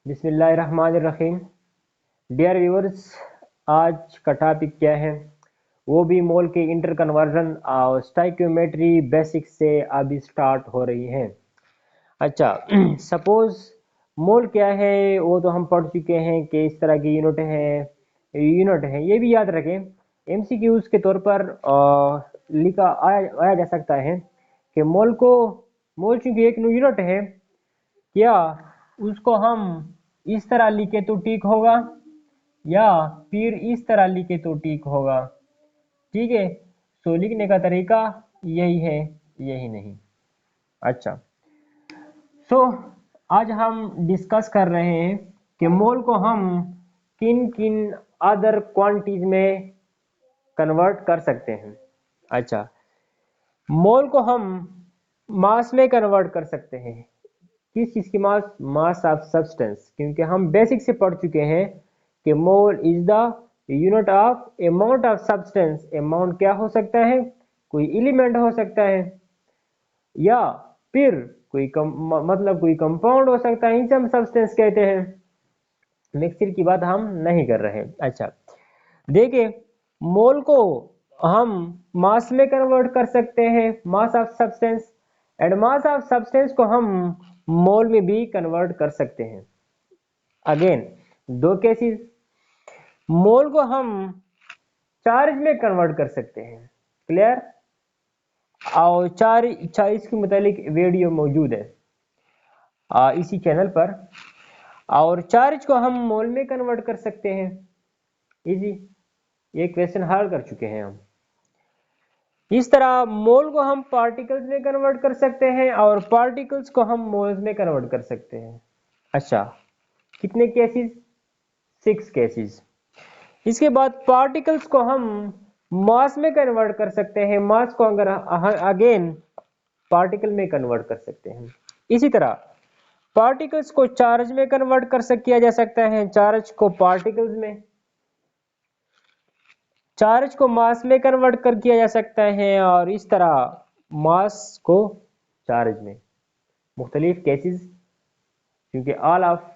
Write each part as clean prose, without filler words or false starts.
बिस्मिल्लाहिर्रहमानिर्रहीम। Dear viewers, आज का टॉपिक क्या है? वो भी मोल के इंटर कन्वर्जन और स्टाइक्योमेट्री बेसिक्स से अभी स्टार्ट हो रही है। अच्छा सपोज मोल क्या है वो तो हम पढ़ चुके हैं कि इस तरह की यूनिट है, ये भी याद रखें। एमसीक्यूज के तौर पर लिखा आया जा सकता है कि मोल चूंकि एक यूनिट है, क्या उसको हम इस तरह लिखे तो ठीक होगा या फिर इस तरह लिखे तो ठीक होगा? ठीक है, सो लिखने का तरीका यही है, यही नहीं। अच्छा, सो आज हम डिस्कस कर रहे हैं कि मोल को हम किन किन अदर क्वांटिटीज में कन्वर्ट कर सकते हैं। अच्छा, मोल को हम मास में कन्वर्ट कर सकते हैं। किस चीज की मास? मास ऑफ सब्सटेंस, क्योंकि हम बेसिक से पढ़ चुके हैं कि mole is the unit of amount of substance. Amount क्या हो सकता है? कोई एलिमेंट हो सकता है या फिर मतलब कोई कंपाउंड हो सकता है, इसे हम सब्सटेंस कहते हैं। मिक्सचर की बात हम नहीं कर रहे। अच्छा, देखिए, मोल को हम मास में कन्वर्ट कर सकते हैं, mass of substance, and mass of substance को हम मोल में भी कन्वर्ट कर सकते हैं। अगेन दो केसेस। मोल को हम चार्ज में कन्वर्ट कर सकते हैं। क्लियर? और चार्ज के मुतालिक वीडियो मौजूद है इसी चैनल पर। और चार्ज को हम मोल में कन्वर्ट कर सकते हैं। इजी, ये क्वेश्चन हल कर चुके हैं हम। इस तरह मोल को हम पार्टिकल्स में कन्वर्ट कर सकते हैं और पार्टिकल्स को हम मोल्स में कन्वर्ट कर सकते हैं। अच्छा, कितने केसेस? 6 केसेस। इसके बाद पार्टिकल्स को हम मास में कन्वर्ट कर सकते हैं। मास को अगर अगेन पार्टिकल में कन्वर्ट कर सकते हैं। इसी तरह पार्टिकल्स को चार्ज में कन्वर्ट किया जा सकता है, चार्ज को पार्टिकल्स में। चार्ज को मास में कन्वर्ट किया जा सकता है और इस तरह मास को चार्ज में। मुख्तलिफ केसेस, क्योंकि ऑल ऑफ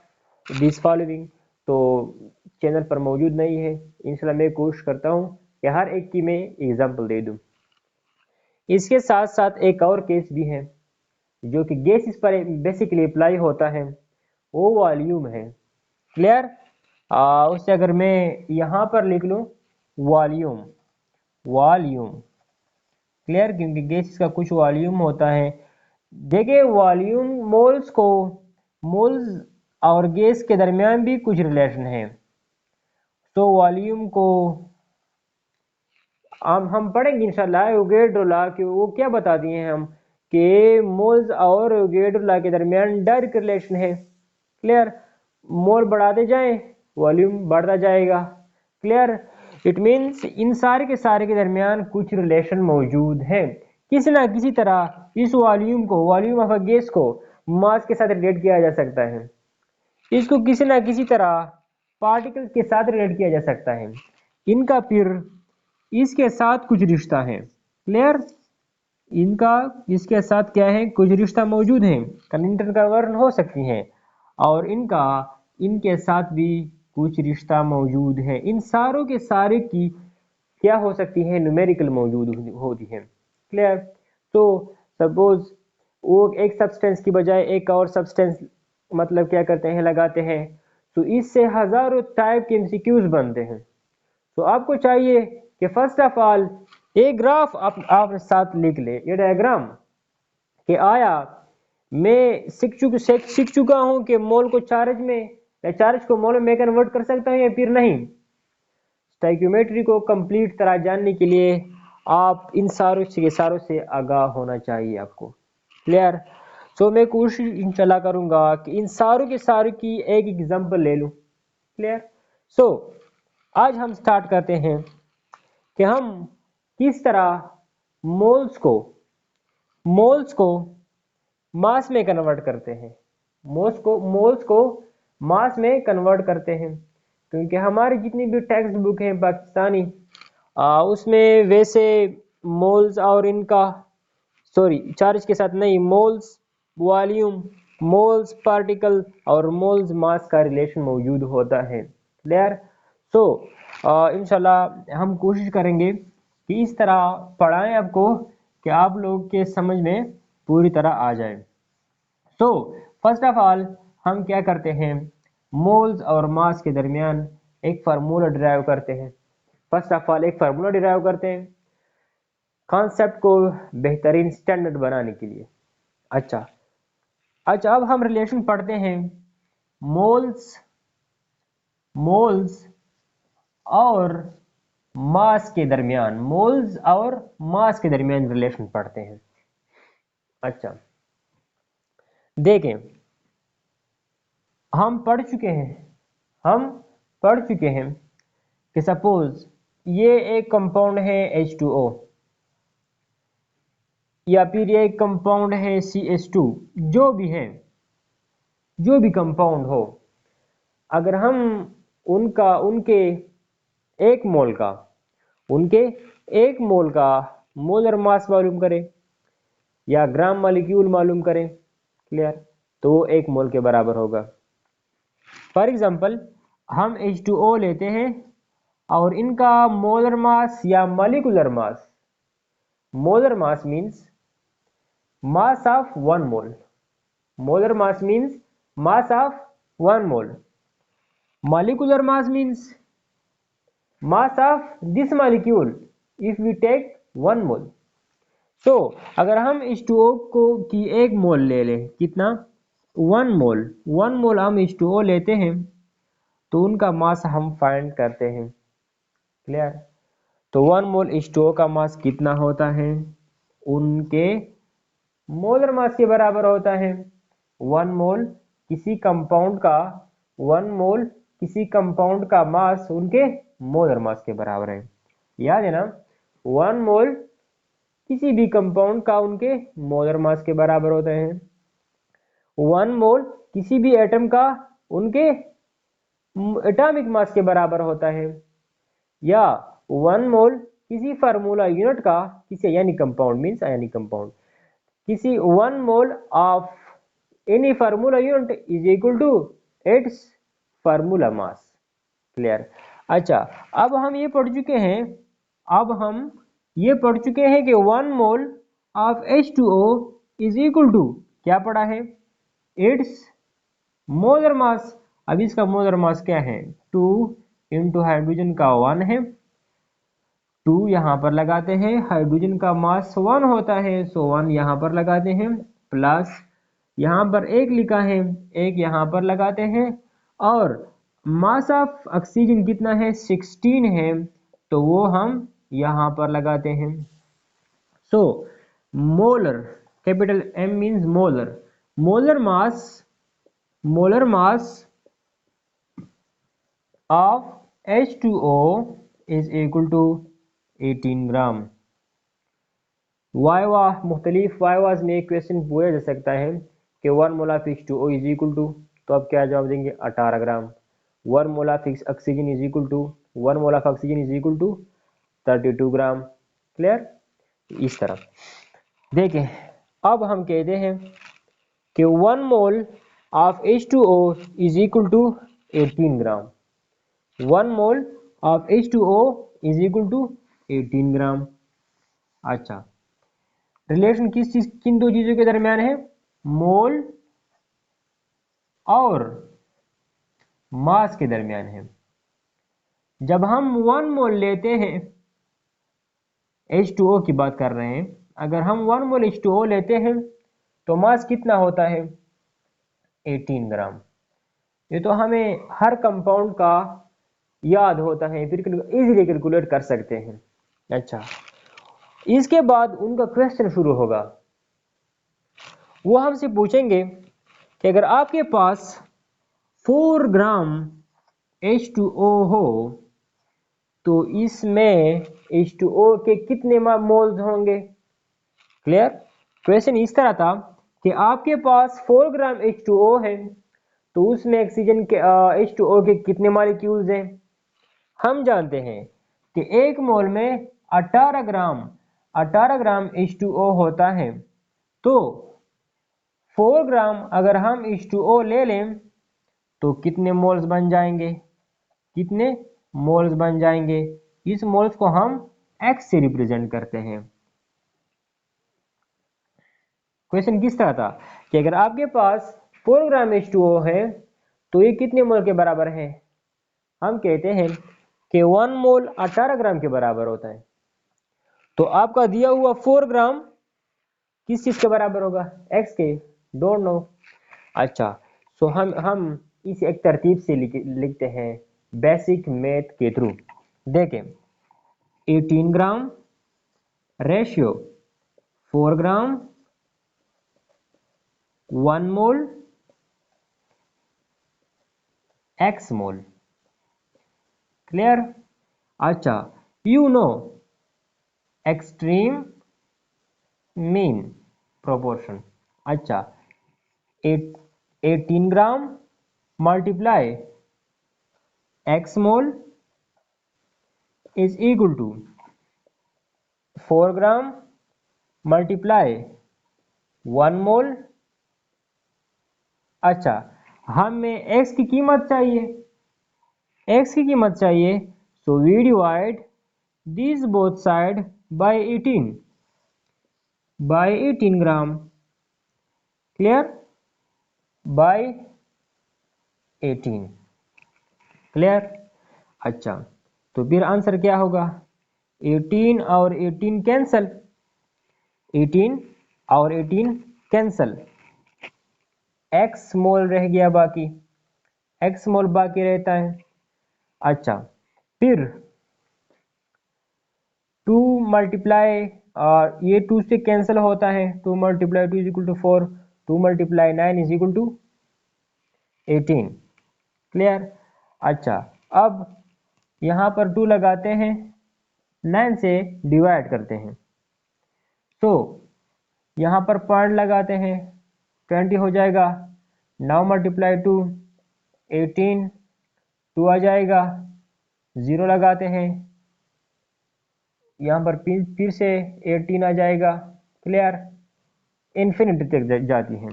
दिस फॉलोइंग तो चैनल पर मौजूद नहीं है। इंशाल्लाह मैं कोशिश करता हूँ कि हर एक की मैं एग्जांपल दे दूँ। इसके साथ साथ एक और केस भी है जो कि गैसेस पर बेसिकली अप्लाई होता है, वो वॉल्यूम है। क्लियर? उससे अगर मैं यहाँ पर लिख लूँ वॉल्यूम, वॉल्यूम। क्लियर? क्योंकि गैसेस का कुछ वॉल्यूम होता है। देखिए, वॉल्यूम मोल्स और गैस के दरमियान भी कुछ रिलेशन है। तो वॉल्यूम को हम पढ़ेंगे इंशाल्लाह। एवोगैड्रो लॉ कि वो क्या बता दिए हैं हम कि मोल्स और एवोगैड्रो लॉ के दरमियान डायरेक्ट रिलेशन है। क्लियर? मोल बढ़ाते जाएं, वॉल्यूम बढ़ता जाएगा। क्लियर? इट मीन्स इन सारे के दरमियान कुछ रिलेशन मौजूद है। किसी ना किसी तरह इस वॉल्यूम ऑफ अ गैस को मास के साथ रिलेट किया जा सकता है। इसको किसी ना किसी तरह पार्टिकल्स के साथ रिलेट किया जा सकता है। इनका फिर इसके साथ कुछ रिश्ता है। क्लियर? इनका इसके साथ क्या है? कुछ रिश्ता मौजूद है, इंटर कन्वर्जन हो सकती है और इनके साथ भी कुछ रिश्ता मौजूद है। इन सारों के सारे की क्या हो सकती है? न्यूमेरिकल मौजूद होती है। क्लियर? तो सपोज वो एक सब्सटेंस की बजाय एक और सब्सटेंस मतलब क्या करते हैं, लगाते हैं, तो इससे हजारों टाइप के एमसीक्यूज बनते हैं। तो आपको चाहिए कि फर्स्ट ऑफ ऑल एक ग्राफ आप साथ लिख ले, ये डायग्राम कि आया मैं सीख चुका हूं कि मोल को चार्ज में या चार्ज को मोल में कन्वर्ट कर सकता हूं या फिर नहीं। स्टाइक्योमेट्री को कंप्लीट तरह जानने के लिए आप इन सारों से आगाह होना चाहिए आपको। क्लियर? सो मैं कोशिश इंशाल्लाह करूंगा कि इन सारों के सारों की एक एग्जांपल ले लूं। क्लियर? सो आज हम स्टार्ट करते हैं कि हम किस तरह मोल्स को मोल्स को मास में कन्वर्ट करते हैं। मोल्स को मास में कन्वर्ट करते हैं, क्योंकि हमारी जितनी भी टेक्स्ट बुक है पाकिस्तानी उसमें वैसे मोल्स और इनका, सॉरी चार्ज के साथ नहीं, मोल्स, वॉल्यूम मोल्स पार्टिकल और मोल्स मास का रिलेशन मौजूद होता है। क्लियर। सो इंशाल्लाह हम कोशिश करेंगे कि इस तरह पढ़ाएं आपको कि आप लोग के समझ में पूरी तरह आ जाए। सो फर्स्ट ऑफ ऑल हम क्या करते हैं, मोल्स और मास के दरमियान एक फार्मूला डिराइव करते हैं। फर्स्ट ऑफ ऑल एक फार्मूला डिराइव करते हैं कॉन्सेप्ट को बेहतरीन स्टैंडर्ड बनाने के लिए। अच्छा अच्छा, अब हम रिलेशन पढ़ते हैं मोल्स मोल्स और मास के दरमियान, मोल्स और मास के दरमियान रिलेशन पढ़ते हैं। अच्छा देखें, हम पढ़ चुके हैं हम पढ़ चुके हैं कि सपोज ये एक कंपाउंड है H2O या फिर ये एक कंपाउंड है CH2, जो भी है, जो भी कंपाउंड हो, अगर हम उनके एक मोल का उनके एक मोल का मोलर मास मालूम करें या ग्राम मॉलिक्यूल मालूम करें, क्लियर, तो वो एक मोल के बराबर होगा। फॉर एग्जांपल हम H2O लेते हैं और इनका मोलर मास या molecular mass, molar mass means mass of one mole, molar mass means mass of one mole, molecular mass means mass of this molecule if we take 1 mole। so अगर हम H2O को की एक मोल ले लें, कितना, 1 मोल, 1 मोल हम H2O लेते हैं तो उनका मास हम फाइंड करते हैं। क्लियर। तो 1 मोल H2O का मास कितना होता है, उनके मोलर मास के बराबर होता है। 1 मोल किसी कंपाउंड का 1 मोल किसी कंपाउंड का मास उनके मोलर मास के बराबर है। याद है ना, 1 मोल किसी भी कंपाउंड का उनके मोलर मास के बराबर होते हैं। 1 मोल किसी भी एटम का उनके एटॉमिक मास के बराबर होता है, या 1 मोल किसी फार्मूला यूनिट का, किसी यानी कंपाउंड मींस यानी कंपाउंड, किसी 1 mole of any formula unit is equal to its formula mass. Clear. अच्छा, अब हम ये पढ़ चुके हैं कि 1 mole of H2O is equal to, क्या पढ़ा है, इट्स मोलर मास। अब इसका मोलर मास क्या है, 2 इंटू हाइड्रोजन का 1 है, 2 यहां पर लगाते हैं, हाइड्रोजन का मास 1 होता है, सो 1 यहां पर लगाते हैं, प्लस यहां पर 1 लिखा है, 1 यहां पर लगाते हैं, और मास ऑफ ऑक्सीजन कितना है, 16 है, तो वो हम यहां पर लगाते हैं। So molar, capital M means molar, molar mass of H2O is equal to 18 gram. मुख्तलिफ वाइवाज में एक क्वेश्चन पूछा जा सकता है कि 1 mole of H2O is equal to, तो आप क्या जवाब देंगे, 18 gram. 1 mole of oxygen is equal to 1 mole of oxygen is equal to 32 gram. Clear. इस तरह देखें, अब हम कहते हैं कि 1 mole of H2O is equal to 18 gram. 1 mole of H2O is equal to 18 gram. अच्छा, रिलेशन किन दो चीजों के दरमियान है, मोल और मास के दरमियान है। जब हम 1 मोल लेते हैं, H2O की बात कर रहे हैं, अगर हम 1 मोल H2O लेते हैं तो मास कितना होता है, 18 ग्राम। ये तो हमें हर कंपाउंड का याद होता है, फिर इजीली कैलकुलेट कर सकते हैं। अच्छा, इसके बाद उनका क्वेश्चन शुरू होगा, वो हमसे पूछेंगे कि अगर आपके पास 4 ग्राम H2O हो तो इसमें H2O के कितने मोल्स होंगे। क्लियर। क्वेश्चन इस तरह था कि आपके पास 4 ग्राम H2O है तो उसमें ऑक्सीजन के H2O के कितने मॉलिक्यूल्स हैं। हम जानते हैं कि एक मोल में 18 ग्राम H2O होता है, तो 4 ग्राम अगर हम H2O ले लें तो कितने मोल्स बन जाएंगे, कितने मोल्स बन जाएंगे। इस मोल्स को हम x से रिप्रेजेंट करते हैं। क्वेश्चन किस तरह था कि अगर आपके पास 4 ग्राम H2O है तो ये कितने मोल के बराबर है। हम कहते हैं कि 1 मोल 18 ग्राम के बराबर होता है। तो आपका दिया हुआ 4 ग्राम किस चीज के बराबर होगा, x के, डोंट नो। अच्छा, सो हम इसे एक तरतीब से लिखते हैं बेसिक मैथ के थ्रू। देखें 18 gram ratio 4 gram 1 mole x mole. Clear. अच्छा, you know extreme mean proportion. अच्छा, 18 gram multiply x mole is equal to 4 gram multiply 1 mole. अच्छा, हमें x की कीमत चाहिए, x की कीमत चाहिए, so we divide this both side by 18 gram. Clear, by 18। Clear. अच्छा, तो फिर आंसर क्या होगा, 18 और 18 कैंसल, 18 और 18 कैंसल, x मोल रह गया बाकी, x मोल बाकी रहता है। अच्छा, फिर 2 मल्टीप्लाई, और ये 2 से कैंसिल होता है, 2 multiply 2 is equal to 4, 2 multiply 9 is equal to 18। Clear. अच्छा, अब यहाँ पर 2 लगाते हैं, 9 से डिवाइड करते हैं, तो यहाँ पर पॉइंट लगाते हैं, 20 हो जाएगा। 9 मल्टीप्लाई 2 18, 2 आ जाएगा, 0 लगाते हैं, यहाँ पर फिर से 18 आ जाएगा। क्लियर, इन्फिनिटी तक जाती है।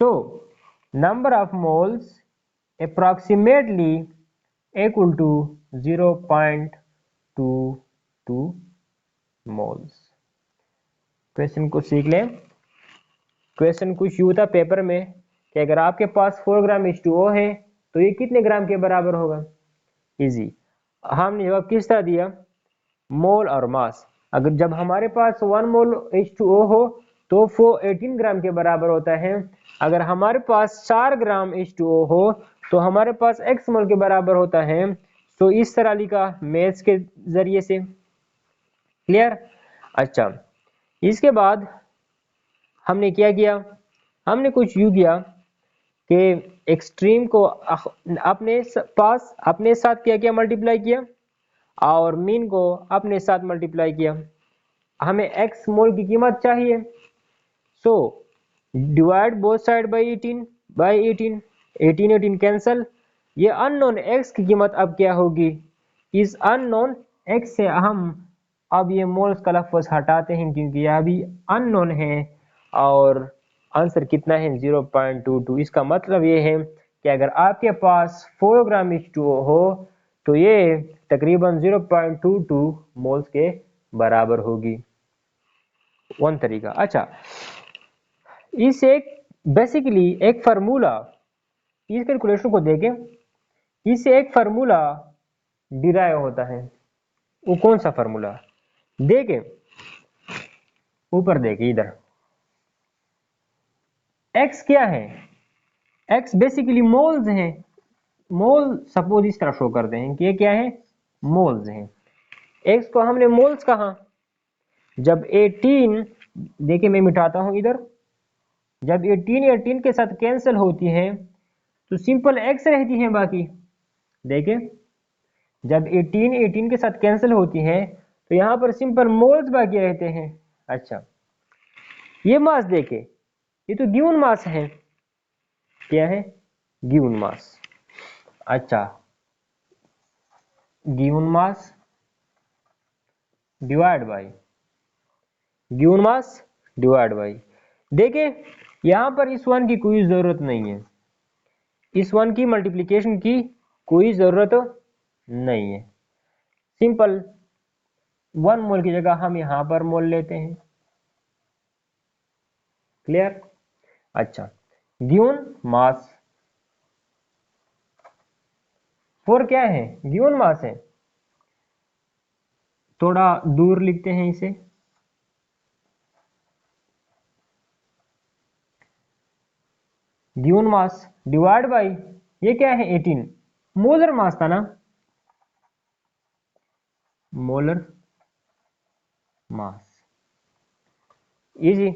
So number of moles approximately equal to 0.22 moles. Question को सीख लें। क्वेश्चन कुछ यूं था पेपर में कि अगर आपके पास 4 ग्राम H2O है तो ये कितने ग्राम के बराबर होगा। इजी, हमने जवाब किस तरह दिया, मोल और मास। अगर जब हमारे पास 1 मोल H2O हो तो वो 18 ग्राम के बराबर होता है। अगर हमारे पास 4 ग्राम H2O हो तो हमारे पास x मोल के बराबर होता है। तो इस तरह लिखा मैथ्स के जरिए से। क्लियर। अच्छा, इसके बाद हमने क्या किया, हमने कुछ यूं किया कि एक्सट्रीम को अपने पास अपने साथ क्या किया, मल्टीप्लाई किया, और मीन को अपने साथ मल्टीप्लाई किया। हमें x मोल की कीमत चाहिए, so divide both side by 18 18 cancel. ये अननोन x की कीमत अब क्या होगी, इस अननोन x से हम अब ये मोल्स का लफ्ज हटाते हैं क्योंकि यह अभी अननोन है, और आंसर कितना है 0.22। इसका मतलब ये है कि अगर आपके पास 4 ग्राम H2O हो तो ये तकरीबन 0.22 मोल्स के बराबर होगी। वन तरीका। अच्छा, इस एक बेसिकली एक फार्मूला, इस कैलकुलेशन को देखें, इससे एक फार्मूला डिराइव होता है। वो कौन सा फार्मूला, देखें ऊपर देखिए इधर, x क्या है, x बेसिकली मोल्स हैं। मोल सपोज इस तरह शो करते हैं कि ये क्या है, मोल्स हैं। x को हमने मोल्स कहा, जब 18, देखिए मैं मिटाता हूं इधर, जब 18 के साथ कैंसिल होती है तो सिंपल x रहती है बाकी। देखिए जब 18 के साथ कैंसिल होती है तो यहां पर सिंपल मोल्स बाकी रहते हैं। अच्छा, ये मास देखे, ये तो गिवन मास है, क्या है, गिवन मास। अच्छा, given mass divide bye given mass divide bye, देखिए यहां पर इस वन की कोई जरूरत नहीं है, इस वन की मल्टीप्लिकेशन की कोई जरूरत नहीं है। सिंपल 1 मोल की जगह हम यहां पर मोल लेते हैं। क्लियर? अच्छा, गिवन मास फोर क्या है? गिवन मास है। थोड़ा दूर लिखते हैं इसे। गिवन मास डिवाइड बाय ये क्या है? 18 मोलर मास था ना, मोलर मास। इजी।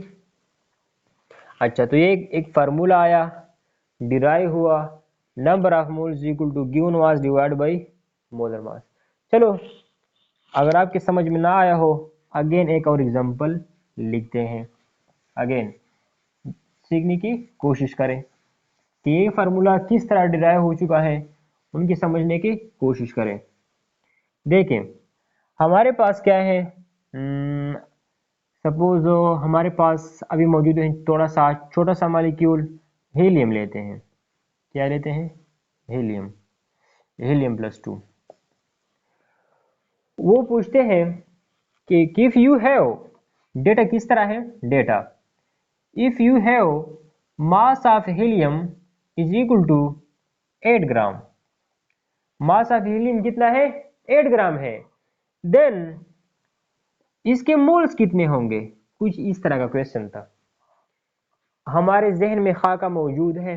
अच्छा, तो ये एक फार्मूला आया, डिराइव हुआ, number of moles equal to given mass divide by molar mass. चलो, अगर आपके समझ में ना आया हो, अगेन एक और एग्जांपल लिखते हैं, अगेन सीखने की कोशिश करें कि ये फार्मूला किस तरह डिराइव हो चुका है, उनकी समझने की कोशिश करें। देखें, हमारे पास क्या है, सपोज हमारे पास अभी मौजूद है थोड़ा सा छोटा सा मॉलिक्यूल, हीलियम लेते हैं। क्या लेते हैं? Helium, helium plus 2। वो पूछते हैं कि इफ यू हैव, डेटा किस तरह है? Data if you have mass of helium is equal to 8 gram. Mass of helium कितना है? 8 ग्राम है। देन इसके मोल्स कितने होंगे? कुछ इस तरह का क्वेश्चन था। हमारे जहन में खाका मौजूद है,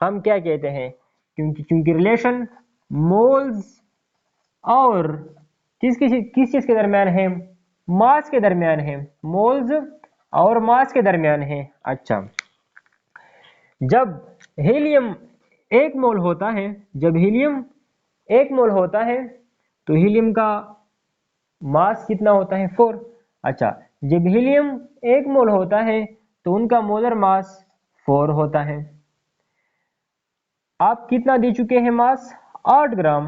हम क्या कहते हैं, क्योंकि क्योंकि रिलेशन मोल्स और किस चीज के दरमियान है? मास के दरमियान है, मोल्स और मास के दरमियान है। अच्छा, जब हीलियम एक मोल होता है, जब हीलियम एक मोल होता है तो हीलियम का मास कितना होता है? 4। अच्छा, जब हीलियम एक मोल होता है तो उनका मोलर मास 4 होता है। आप कितना दे चुके हैं मास? 8 ग्राम।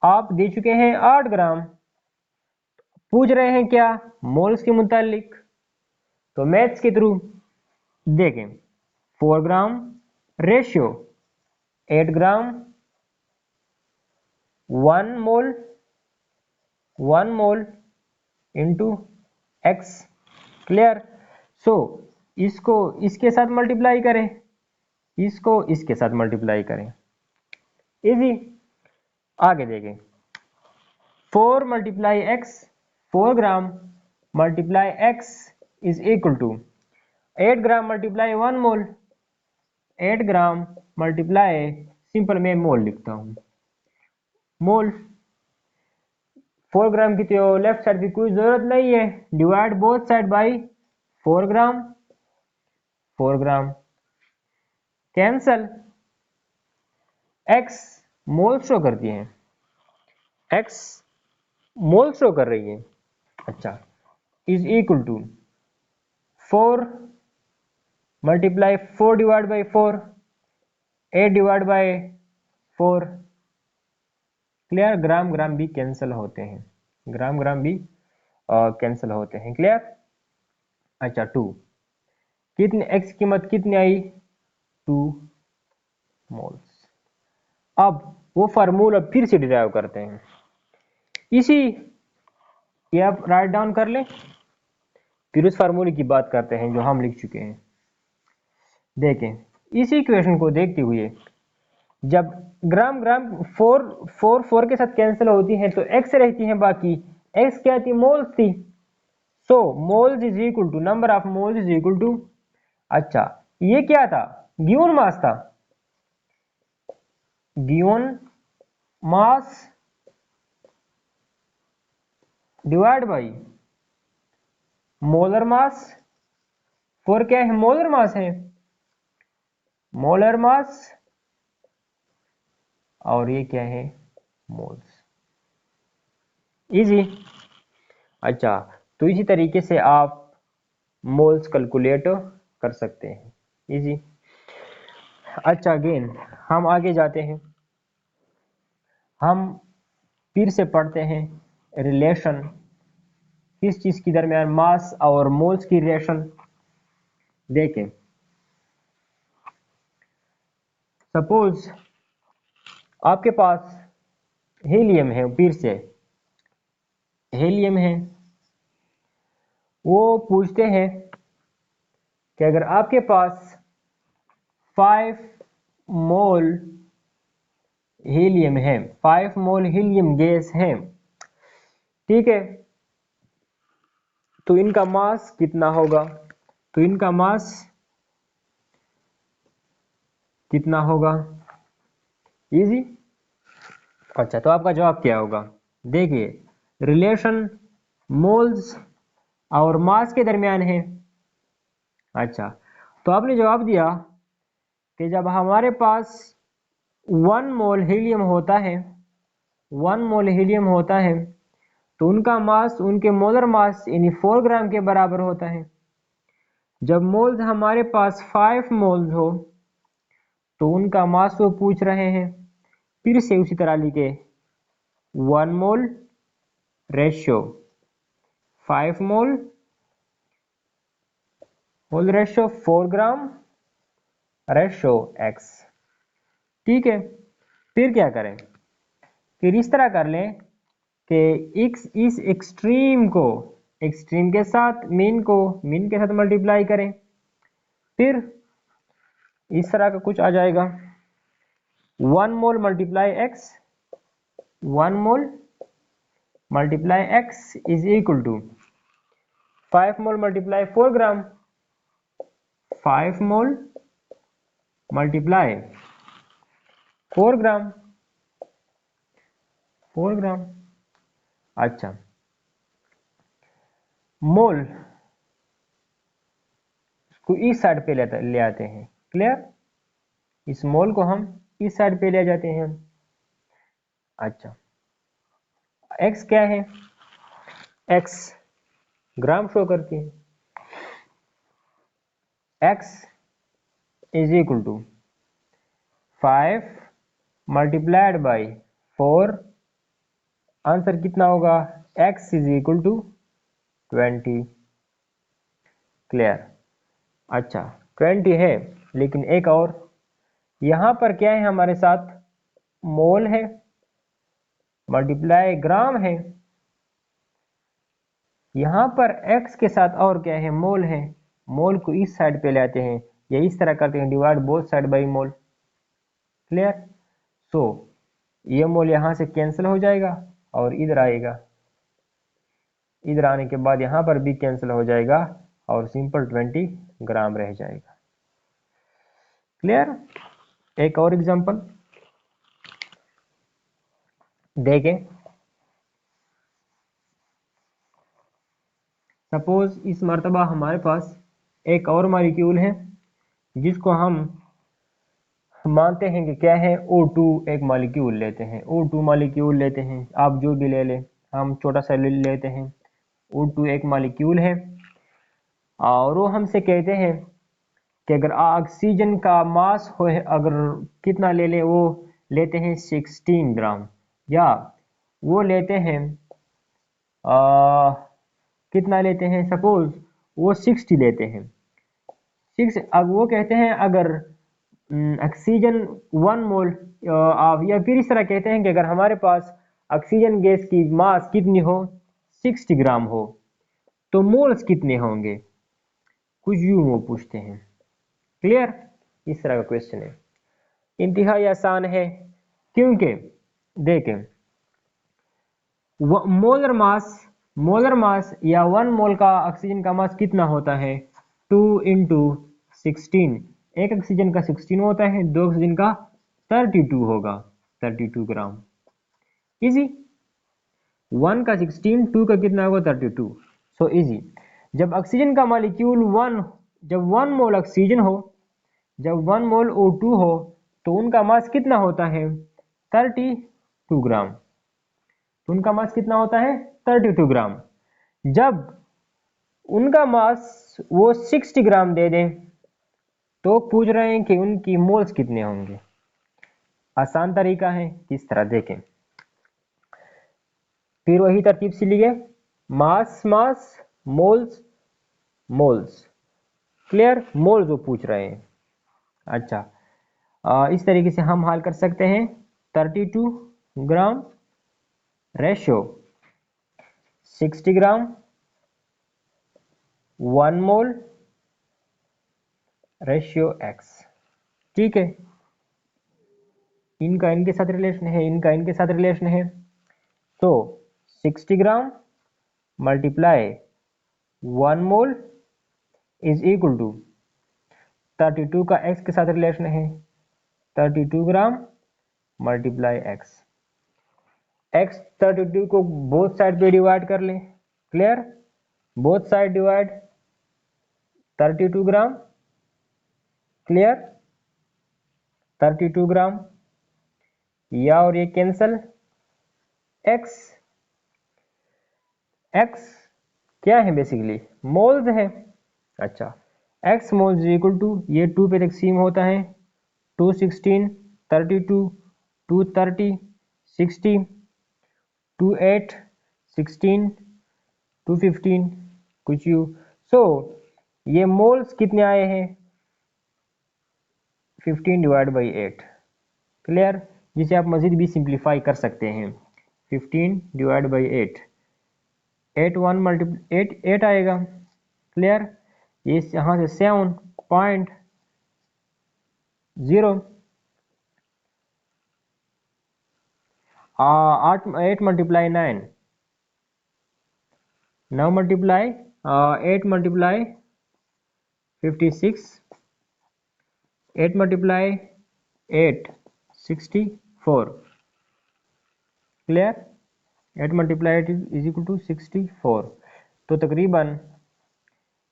आप दे चुके हैं 8 ग्राम। पूछ रहे हैं क्या? मोल्स के मुतालिक। तो मैथ्स के थ्रू देखें, 4 ग्राम रेशियो 8 ग्राम, 1 मोल, 1 मोल इंटू एक्स। क्लियर? सो इसको इसके साथ मल्टीप्लाई करें, इसको इसके साथ मल्टीप्लाई करें। इजी। आगे देखें, 4 multiply X, 4 gram multiply X is equal to 8 gram multiply 1 mole, 8 gram multiply, simple मैं मोल लिखता हूं, मोल। 4 ग्राम की तो लेफ्ट साइड की कोई जरूरत नहीं है, divide both side by 4 gram, 4 gram cancel. X mole show करती है, एक्स मोल शो कर रही है। अच्छा, is equal to 4 multiply 4 divide by 4, 8 divide by 4। Clear? Gram gram भी कैंसिल होते हैं, ग्राम ग्राम भी कैंसिल होते हैं। क्लियर? अच्छा, 2 कितने, एक्स की कीमत कितनी आई? 2 मोल्स। अब वो फार्मूला फिर से डिराइव करते हैं, इसी ये आप राइट डाउन कर लें, फिर उस फार्मूले की बात करते हैं जो हम लिख चुके हैं। देखें, इसी इक्वेशन को देखते हुए, जब ग्राम ग्राम 4 4 4 के साथ कैंसिल होती है तो एक्स रहती है, बाकी एक्स क्या थी? मोल्स थी। So moles is equal to, number of moles is equal to, अच्छा ये क्या था? गिवन मास था, given mass divide by molar mass. 4 क्या है? मोलर मास है, मोलर मास, और ये क्या है? मोल्स। इजी। अच्छा, तो इसी तरीके से आप मोल्स कैलकुलेट कर सकते हैं, इजी। अच्छा, अगेन हम आगे जाते हैं, हम फिर से पढ़ते हैं रिलेशन, किस चीज के दरमियान? मास और मोल्स की रिलेशन। देखें, सपोज आपके पास हीलियम है, फिर से हीलियम है, वो पूछते हैं कि अगर आपके पास 5 मोल हीलियम है, 5 मोल हीलियम गैस है, ठीक है, तो इनका मास कितना होगा? तो इनका मास कितना होगा? इजी। अच्छा, तो आपका जवाब क्या होगा? देखिए, रिलेशन मोल्स और मास के दरमियान है। अच्छा, तो आपने जवाब दिया कि जब हमारे पास 1 मोल हीलियम होता है, 1 मोल हीलियम होता है, तो उनका मास उनके मोलर मास यानी 4 ग्राम के बराबर होता है। जब मोल्स हमारे पास 5 मोल्स हो तो उनका मास वो पूछ रहे हैं। फिर से उसी तरह लिखे, 1 मोल रेशियो 5 मोल, मोल रेशियो 4 ग्राम, रेशियो x। ठीक है, फिर क्या करें? फिर इस तरह कर लें कि x इस एक्सट्रीम को एक्सट्रीम के साथ मीन को मीन के साथ मल्टीप्लाई करें, फिर इस तरह का कुछ आ जाएगा। 1 mole multiply x, 1 mole multiply x is equal to 5 mole multiply 4 gram, 5 mole multiply 4 gram, 4 gram. अच्छा, मोल को इस साइड पे ले आते हैं, क्लियर? इस मोल को हम इस साइड पे ले जाते हैं। अच्छा, x क्या है? x ग्राम शो करती है। x is equal to 5 multiplied by 4। Answer कितना होगा? x is equal to 20। Clear? अच्छा, 20 है, लेकिन एक और यहां पर क्या है हमारे साथ? मोल है मल्टीप्लाई ग्राम है। यहां पर x के साथ और क्या है? मोल है। मोल को इस साइड पे लाते हैं या इस तरह करते हैं, divide both side by mole. Clear? So ये मोल यहां से कैंसिल हो जाएगा और इधर आएगा, इधर आने के बाद यहां पर भी कैंसिल हो जाएगा और सिंपल 20 ग्राम रह जाएगा। क्लियर? एक और एग्जांपल देखें। सपोज इस मर्तबा हमारे पास एक और मॉलिक्यूल है जिसको हम मानते हैं कि क्या है? O2 एक मॉलिक्यूल लेते हैं, O2 मॉलिक्यूल लेते हैं, आप जो भी ले लें, हम छोटा सा ले लेते हैं। O2 एक मॉलिक्यूल है और वो हमसे कहते हैं कि अगर ऑक्सीजन का मास हो अगर कितना ले लें, वो लेते हैं 16 ग्राम, या वो लेते हैं कितना लेते हैं? सपोज वो 60 लेते हैं, 6। अब वो कहते हैं अगर ऑक्सीजन 1 मोल, या फिर इस तरह कहते हैं कि अगर हमारे पास ऑक्सीजन गैस की मास कितनी हो? 60 ग्राम हो, तो मोल्स कितने होंगे? कुछ यूं वो पूछते हैं। क्लियर? इस तरह का क्वेश्चन है, इंतहाई आसान है, क्योंकि देखें मोलर मास या 1 मोल का ऑक्सीजन का मास कितना होता है? 2 इंटू 16। एक ऑक्सीजन का 16 होता है, 2 ऑक्सीजन का 32 होगा, 32 ग्राम। इजी। 1 का 16, 2 का कितना होगा? 32। So easy. जब ऑक्सीजन का मॉलिक्यूल 1, जब 1 मोल ऑक्सीजन हो, जब 1 मोल O2 हो, तो उनका मास कितना होता है? 32 ग्राम। तो उनका मास कितना होता है? 32 ग्राम। जब उनका मास वो 60 ग्राम दे दें तो पूछ रहे हैं कि उनकी मोल्स कितने होंगे। आसान तरीका है, किस तरह देखें। फिर वही तरतीब से लिए, मास मास, मोल्स मोल्स। क्लियर? मोल्स वो पूछ रहे हैं। अच्छा, इस तरीके से हम हल कर सकते हैं। 32 ग्राम रेशो 60 ग्राम 1 मोल रेशियो x। ठीक है, इनका इनके साथ रिलेशन है, इनका इनके साथ रिलेशन है। तो 60 gram multiply 1 mole is equal to 32 का x के साथ रिलेशन है, 32 ग्राम मल्टीप्लाई x। x 32 को बोथ साइड पे डिवाइड कर ले। Clear, both side divide 32 gram. Clear, 32 ग्राम, या और ये कैंसल। x क्या है बेसिकली मोल्स है। अच्छा, x मोल्स इक्वल टू, ये 2 पे तकसीम होता है, 2 16 32 2 30 60 2 8 16 2 15 कुछ यू। सो ये मोल्स कितने आए हैं, 15 डिवाइड बाई 8। क्लियर, जिसे आप मजीद भी सिंप्लीफाई कर सकते हैं। 15 डिवाइड बाई 8, 8 1 मल्टीप्लाई 8 आएगा। क्लियर, ये यहाँ से 7.0 8 multiply 9 9 multiply 8 multiply 56 8 multiply 8 64। Clear, 8 multiply 8 is equal to 64। तो तकरीबन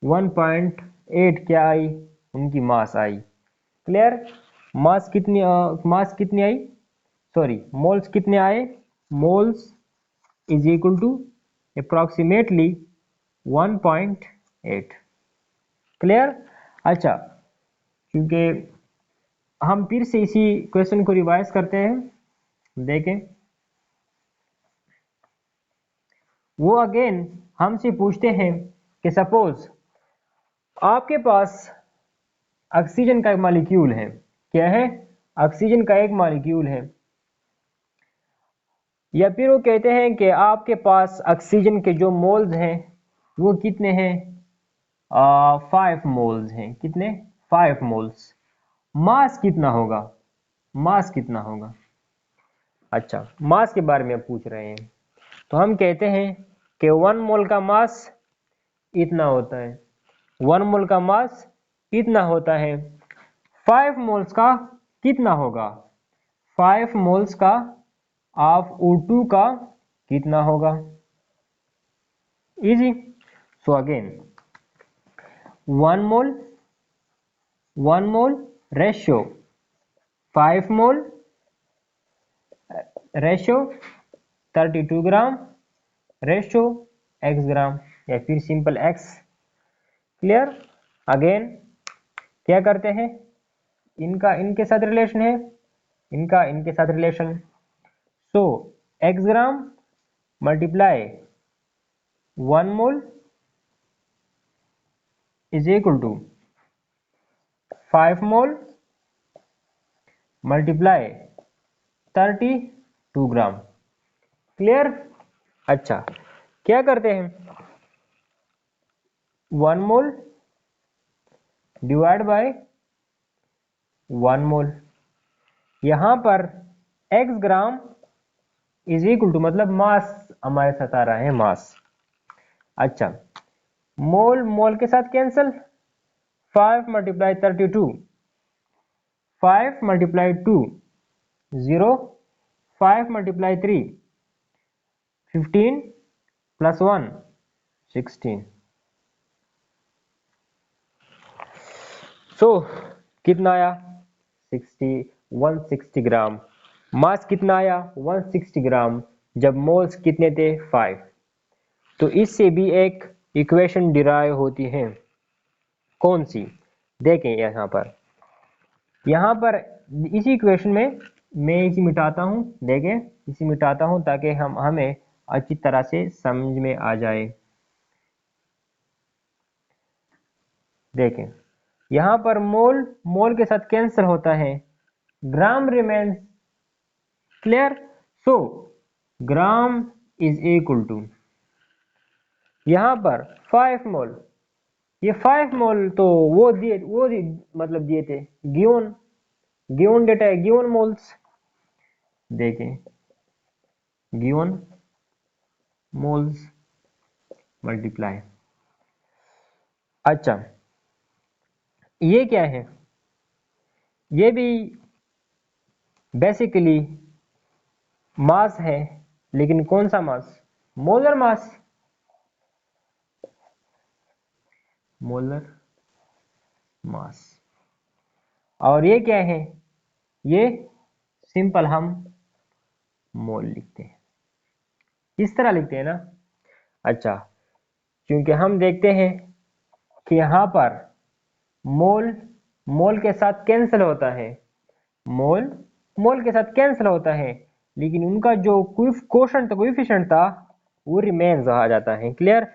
1.8 क्या आई, उनकी मास आई। क्लियर, मास कितनी आई, सॉरी मोल्स कितने आए, moles is equal to approximately 1.8। Clear. अच्छा, क्योंकि हम फिर से इसी क्वेश्चन को रिवाइज करते हैं, देखें। वो अगेन हमसे पूछते हैं कि सपोज आपके पास ऑक्सीजन का एक मॉलिक्यूल है। क्या है, ऑक्सीजन का एक मॉलिक्यूल है। या फिर वो कहते हैं कि आपके पास ऑक्सीजन के जो मोल्स हैं वो कितने हैं, 5 मोल्स हैं। कितने, 5 मोल्स। मास कितना होगा, मास कितना होगा। अच्छा, मास के बारे में पूछ रहे हैं, तो हम कहते हैं कि 1 मोल का मास इतना होता है, 1 मोल का मास इतना होता है। 5 मोल्स का कितना होगा, 5 मोल्स का ऑफ O2 का कितना होगा। Easy. So again 1 mole ratio 5 mole ratio 32 ग्राम रेशियो x ग्राम, या फिर सिंपल x। क्लियर। अगेन क्या करते हैं, इनका इनके साथ रिलेशन है, इनका इनके साथ relation. So x gram multiply 1 mole is equal to 5 mole multiply 32 gram. Clear. अच्छा, क्या करते हैं, 1 मोल डिवाइड बाय 1 मोल। यहां पर x gram is equal to, मतलब मास हमारे साथ आ रहा है, मास। अच्छा, मोल मोल के साथ cancel, 5 multiply 32, 5 multiply 2 0, 5 multiply 3 15 plus 1 16। सो कितना आया, 160 ग्राम। मास कितना आया, 160 ग्राम, जब मोल्स कितने थे, 5। तो इससे भी एक इक्वेशन डिराइव होती है। कौन सी, देखें यहाँ पर इसी इक्वेशन में मैं इसे मिटाता हूं। देखें, इसे मिटाता हूं ताकि हमें अच्छी तरह से समझ में आ जाए। देखें, यहाँ पर मोल मोल के साथ कैंसिल होता है, gram remains clear. So gram is equal to, यहां पर 5 मोल, ये 5 मोल तो मतलब दिए थे गिवन, गिवन डेटा है, गिवन मोल्स, देखें गिवन मोल्स मल्टीप्लाई। अच्छा ये क्या है, ये भी बेसिकली मास है, लेकिन कौन सा मास, मोलर मास, मोलर मास। और ये क्या है, ये सिंपल हम मोल लिखते हैं, इस तरह लिखते हैं ना। अच्छा क्योंकि हम देखते हैं कि यहां पर मोल मोल के साथ कैंसिल होता है, मोल मोल के साथ कैंसिल होता है, लेकिन उनका जो कोएफिशिएंट था वो रिमेन्स आ जाता है। क्लियर।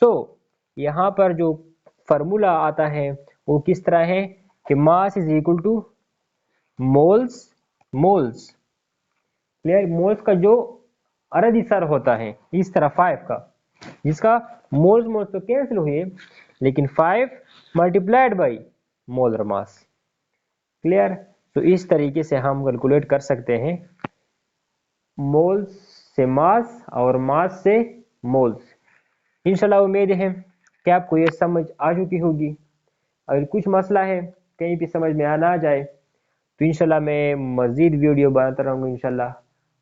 सो यहां पर जो फॉर्मूला आता है वो किस तरह है कि mass is equal two moles, moles clear, moles का जो अरब होता है इस तरह 5 का, जिसका मोल्स मोल्स तो कैंसिल हुए, लेकिन 5 multiplied by molar mass. Clear. तो इस तरीके से हम कैलकुलेट कर सकते हैं मोल्स से मास और मास से मोल्स। इंशाल्लाह उम्मीद है कि आपको ये समझ आ चुकी होगी। अगर कुछ मसला है कहीं भी समझ में ना जाए तो इंशाल्लाह मैं मज़ीद वीडियो बनाता रहूँगा इंशाल्लाह,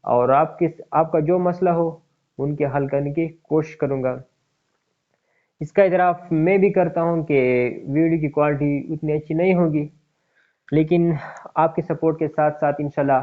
और आपका जो मसला हो उनके हल करने की कोशिश करूँगा। इसका इतराफ़ मैं भी करता हूँ कि वीडियो की क्वालिटी उतनी अच्छी नहीं होगी, लेकिन आपके सपोर्ट के साथ साथ इंशाल्लाह